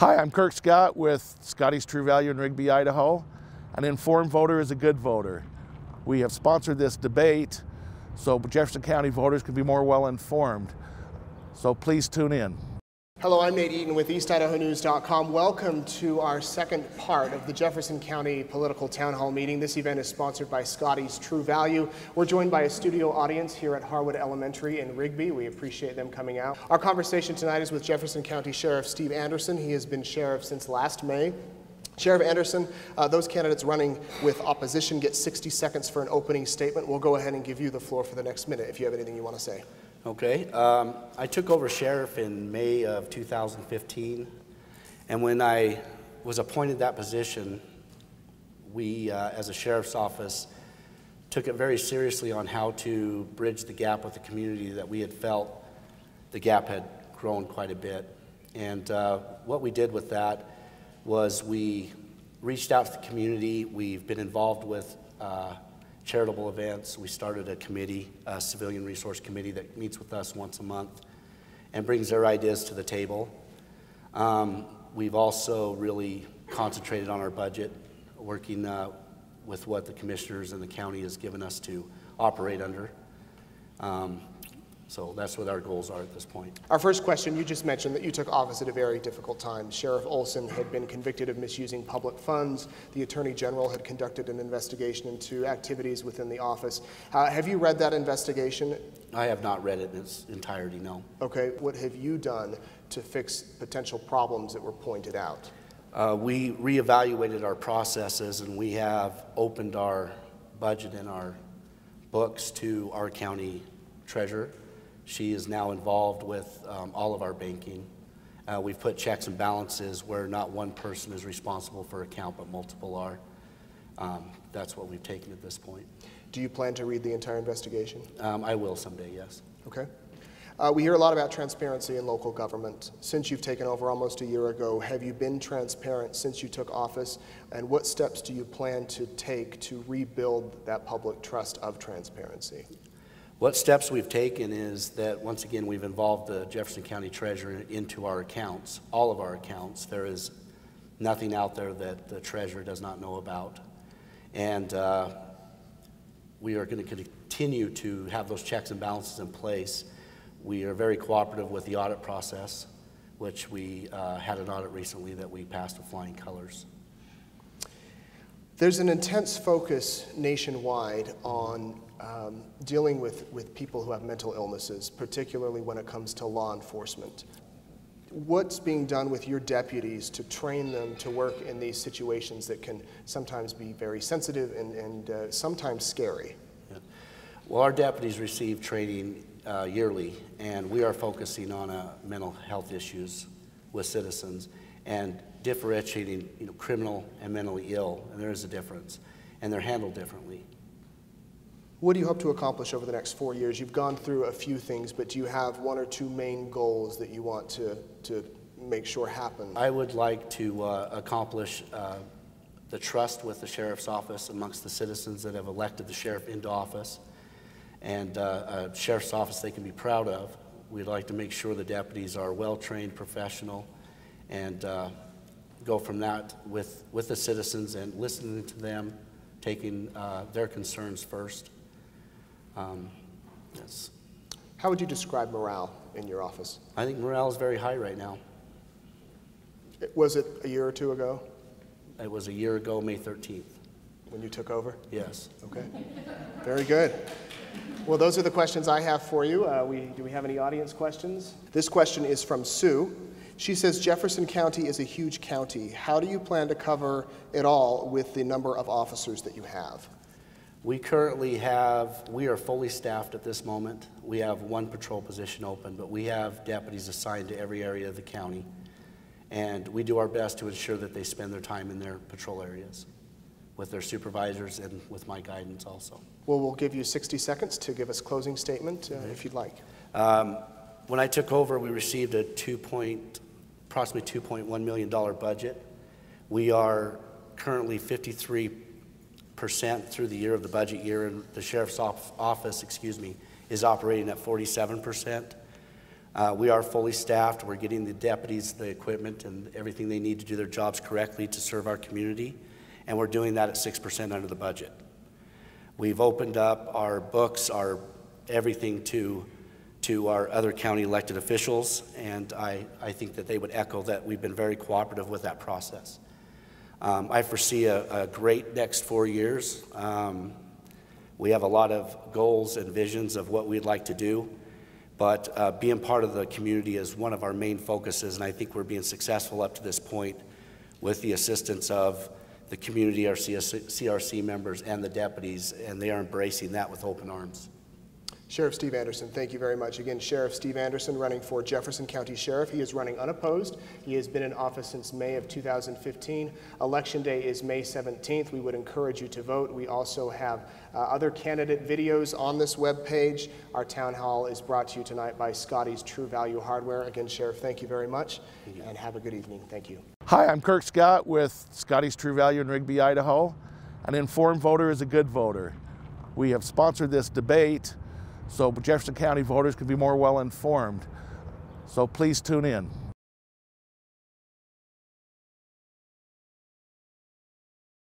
Hi, I'm Kirk Scott with Scotty's True Value in Rigby, Idaho. An informed voter is a good voter. We have sponsored this debate so Jefferson County voters can be more well informed. So please tune in. Hello, I'm Nate Eaton with EastIdahoNews.com. Welcome to our second part of the Jefferson County Political Town Hall meeting. This event is sponsored by Scotty's True Value. We're joined by a studio audience here at Harwood Elementary in Rigby. We appreciate them coming out. Our conversation tonight is with Jefferson County Sheriff Steve Anderson. He has been sheriff since last May. Sheriff Anderson, those candidates running with opposition get 60 seconds for an opening statement. We'll go ahead and give you the floor for the next minute if you have anything you want to say. Okay, I took over sheriff in May of 2015, and when I was appointed that position, we, as a sheriff's office, took it very seriously on how to bridge the gap with the community that we had felt the gap had grown quite a bit. And what we did with that was we reached out to the community. We've been involved with charitable events. We started a committee, a civilian resource committee that meets with us once a month and brings their ideas to the table. We've also really concentrated on our budget, working with what the commissioners and the county has given us to operate under. So that's what our goals are at this point. Our first question, you just mentioned that you took office at a very difficult time. Sheriff Olsen had been convicted of misusing public funds. The Attorney General had conducted an investigation into activities within the office. Have you read that investigation? I have not read it in its entirety, no. Okay, what have you done to fix potential problems that were pointed out? We reevaluated our processes, and we have opened our budget and our books to our county treasurer. She is now involved with all of our banking. We've put checks and balances where not one person is responsible for account, but multiple are. That's what we've taken at this point. Do you plan to read the entire investigation? I will someday, yes. Okay. We hear a lot about transparency in local government. Since you've taken over almost a year ago, have you been transparent since you took office? And what steps do you plan to take to rebuild that public trust of transparency? What steps we've taken is that, once again, we've involved the Jefferson County Treasurer into our accounts, all of our accounts. There is nothing out there that the Treasurer does not know about. And we are going to continue to have those checks and balances in place. We are very cooperative with the audit process, which we had an audit recently that we passed with flying colors. There's an intense focus nationwide on dealing with people who have mental illnesses, particularly when it comes to law enforcement. What's being done with your deputies to train them to work in these situations that can sometimes be very sensitive and sometimes scary? Yeah. Well, our deputies receive training yearly, and we are focusing on mental health issues with citizens and differentiating criminal and mentally ill, and there is a difference, and they're handled differently. What do you hope to accomplish over the next 4 years? You've gone through a few things, but do you have one or two main goals that you want to make sure happen? I would like to accomplish the trust with the sheriff's office amongst the citizens that have elected the sheriff into office, and a sheriff's office they can be proud of. We'd like to make sure the deputies are well-trained, professional, and go from that with the citizens and listening to them, taking their concerns first. Yes. How would you describe morale in your office? I think morale is very high right now. Was it a year or two ago? It was a year ago, May 13th. When you took over? Yes. Okay. Very good. Well, those are the questions I have for you. Do we have any audience questions? This question is from Sue. She says, Jefferson County is a huge county. How do you plan to cover it all with the number of officers that you have? We are fully staffed at this moment. We have one patrol position open, but we have deputies assigned to every area of the county. And we do our best to ensure that they spend their time in their patrol areas with their supervisors and with my guidance also. Well, we'll give you 60 seconds to give us a closing statement if you'd like. When I took over, we received a approximately $2.1 million budget. We are currently 53% through the year of the budget year, and the sheriff's office, is operating at 47%. We are fully staffed. We're getting the deputies the equipment and everything they need to do their jobs correctly to serve our community, and we're doing that at 6% under the budget. We've opened up our books, our everything to our other county elected officials, and I think that they would echo that we've been very cooperative with that process. I foresee a great next 4 years. We have a lot of goals and visions of what we'd like to do, but being part of the community is one of our main focuses, and I think we're being successful up to this point with the assistance of the community, our CRC members, and the deputies, and they are embracing that with open arms. Sheriff Steve Anderson, thank you very much. Again, Sheriff Steve Anderson running for Jefferson County Sheriff. He is running unopposed. He has been in office since May of 2015. Election day is May 17th. We would encourage you to vote. We also have other candidate videos on this webpage. Our town hall is brought to you tonight by Scotty's True Value Hardware. Again, Sheriff, thank you very much, and have a good evening. Thank you. Hi, I'm Kirk Scott with Scotty's True Value in Rigby, Idaho. An informed voter is a good voter. We have sponsored this debate so Jefferson County voters can be more well informed. So please tune in.